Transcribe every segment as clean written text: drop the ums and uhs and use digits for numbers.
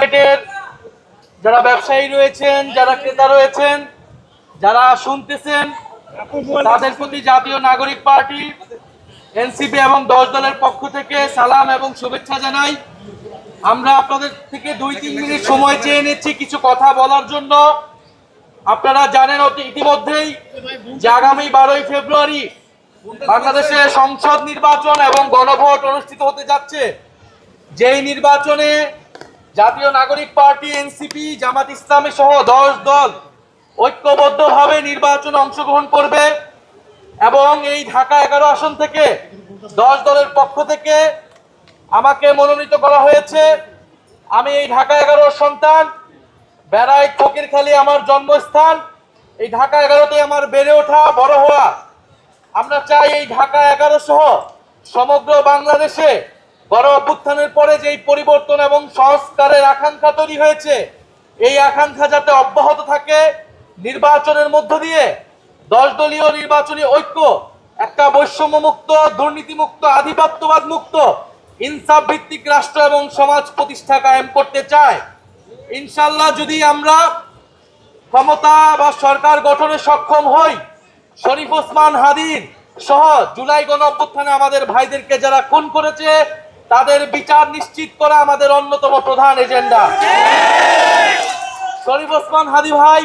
মার্কেটের যারা ব্যবসায়ী রয়েছেন, যারা ক্রেতা রয়েছেন, যারা শুনতেছেন, তাদের প্রতি জাতীয় নাগরিক পার্টি এনসিপি এবং 10 দলের পক্ষ থেকে সালাম এবং শুভেচ্ছা জানাই। আমরা আপনাদের থেকে 2-3 মিনিট সময় চেয়ে নিচ্ছি কিছু কথা বলার জন্য। আপনারা জানেন ইতিমধ্যেই যে আগামী 12ই ফেব্রুয়ারি বাংলাদেশে সংসদ নির্বাচন এবং গণভোট অনুষ্ঠিত হতে যাচ্ছে। যেই নির্বাচনে জাতীয় নাগরিক পার্টি এনসিপি, জামাত ইসলামী সহ 10 দল ঐক্যবদ্ধভাবে নির্বাচনে অংশগ্রহণ করবে এবং এই ঢাকা 11 আসন থেকে 10 দলের পক্ষ থেকে আমাকে মনোনীত করা হয়েছে। আমি এই ঢাকা 11 সন্তান, বেড়াই ফকিরখালী আমার জন্মস্থান, এই ঢাকা 11তে আমার বেড়ে ওঠা, বড় হওয়া। আমরা চাই এই ঢাকা 11 সহ সমগ্র বাংলাদেশে গণ অভ্যুত্থানের পরে যেই পরিবর্তন এবং সংস্কারের আকাঙ্ক্ষা তৈরি হয়েছে, এই আকাঙ্ক্ষা যাতে অব্যাহত থাকে। নির্বাচনের মধ্য দিয়ে 10 দলীয় নির্বাচনী ঐক্য একটা বৈষম্যমুক্ত, দুর্নীতিমুক্ত, আধিপত্যবাদ মুক্ত, ইনসাফ ভিত্তিক রাষ্ট্র এবং সমাজ প্রতিষ্ঠা কায়েম করতে চায়। ইনশাআল্লাহ যদি আমরা ক্ষমতা বা সরকার গঠনে সক্ষম হই, শরীফ ওসমান হাদির সহ জুলাই গণ অভ্যুত্থানে আমাদের ভাইদেরকে যারা খুন করেছে তাদের বিচার নিশ্চিত করা আমাদের অন্যতম প্রধান এজেন্ডা। শরীফ ওসমান হাদি ভাই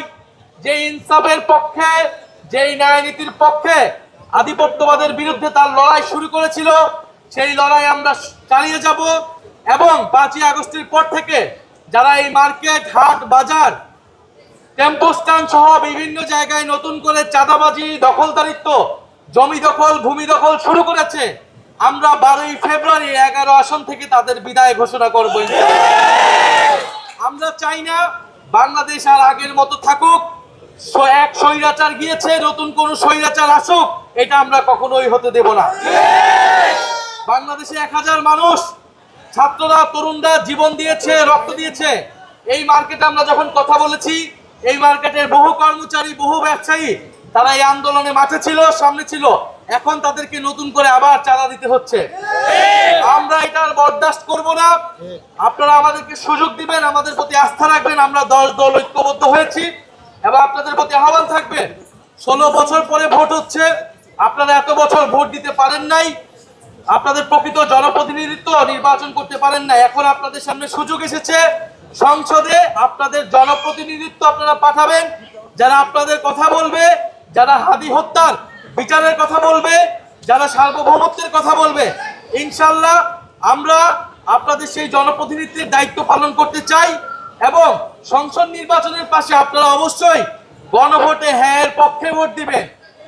যে ইনসাফের পক্ষে, যেই ন্যায় নীতির পক্ষে, আধিপত্যবাদের বিরুদ্ধে তার লড়াই শুরু করেছিল, সেই লড়াই আমরা চালিয়ে যাব। এবং 5ই আগস্টের পর থেকে যারা এই মার্কেট, হাট, বাজার, টেম্পো স্ট্যান্ড সহ বিভিন্ন জায়গায় নতুন করে চাঁদাবাজি, দখলদারিত্ব, জমি দখল, ভূমি দখল শুরু করেছে, আমরা 12ই ফেব্রুয়ারি 11 আসন থেকে তাদের বিদায় ঘোষণা করব। আমরা চাই না বাংলাদেশ আর আগের মতো থাকুক। এক স্বৈরাচার গিয়েছে, নতুন কোন স্বৈরাচার আসুক, এটা আমরা কখনোই হতে দেব না। বাংলাদেশে 1000 মানুষ, ছাত্ররা, তরুণরা জীবন দিয়েছে, রক্ত দিয়েছে। এই মার্কেটে আমরা যখন কথা বলেছি, এই মার্কেটের বহু কর্মচারী, বহু ব্যবসায়ী তারা এই আন্দোলনে মাঠে ছিল, সামনে ছিল। এখন তাদেরকে নতুন করে আবার চাঁদা দিতে হচ্ছে। আমরা এটার বরদাস্ত করব না। আপনারা আমাদেরকে সুযোগ দিবেন, আমাদের প্রতি আস্থা রাখবেন। আমরা 10 দল ঐক্যবদ্ধ হয়েছি এবং আপনাদের প্রতি আহ্বান থাকবে। 16 বছর পরে ভোট হচ্ছে, আপনারা এত বছর ভোট দিতে পারেন নাই, আপনাদের প্রকৃত জনপ্রতিনিধিত্ব নির্বাচন করতে পারেন না। এখন আপনাদের সামনে সুযোগ এসেছে, সংসদে আপনাদের জনপ্রতিনিধিত্ব আপনারা পাঠাবেন, যারা আপনাদের কথা বলবে, যারা হাদি হত্যার বিচারের কথা বলবে, যারা সার্বভৌমত্বের কথা বলবে। ইনশাআল্লাহ আমরা আপনাদের সেই জনপ্রতিনিধিত্বের দায়িত্ব পালন করতে চাই। এবং সংসদ নির্বাচনের পাশে আপনারা অবশ্যই গণভোটে হ্যাঁ এর পক্ষে ভোট দিবেন।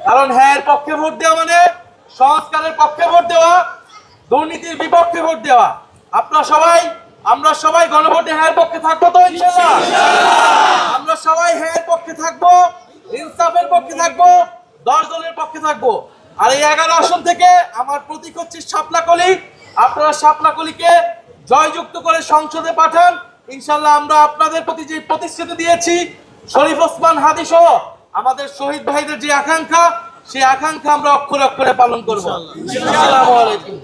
কারণ হ্যাঁ এর পক্ষে ভোট দেওয়া মানে সংস্কারের পক্ষে ভোট দেওয়া, দুর্নীতির বিপক্ষে ভোট দেওয়া। আমরা সবাই গণভোটে হ্যাঁ এর পক্ষে থাকবো তো ইনশাআল্লাহ? আমরা সবাই হ্যাঁ এর পক্ষে থাকবো, ইনসাফের পক্ষে থাকবো, 10 দলের পক্ষে থাকবো। আর এই 11 আসন থেকে আমার প্রতীক হচ্ছে শাপলাকলি। আপনারা শাপলাকলিকে জয়যুক্ত করে সংসদে পাঠান। ইনশাআল্লাহ আমরা আপনাদের প্রতি যে প্রতিশ্রুতি দিয়েছি, শরীফ ওসমান হাদি সহ আমাদের শহীদ ভাইদের যে আকাঙ্ক্ষা, সেই আকাঙ্ক্ষা আমরা অক্ষরে অক্ষরে পালন করবো। আসসালামু আলাইকুম।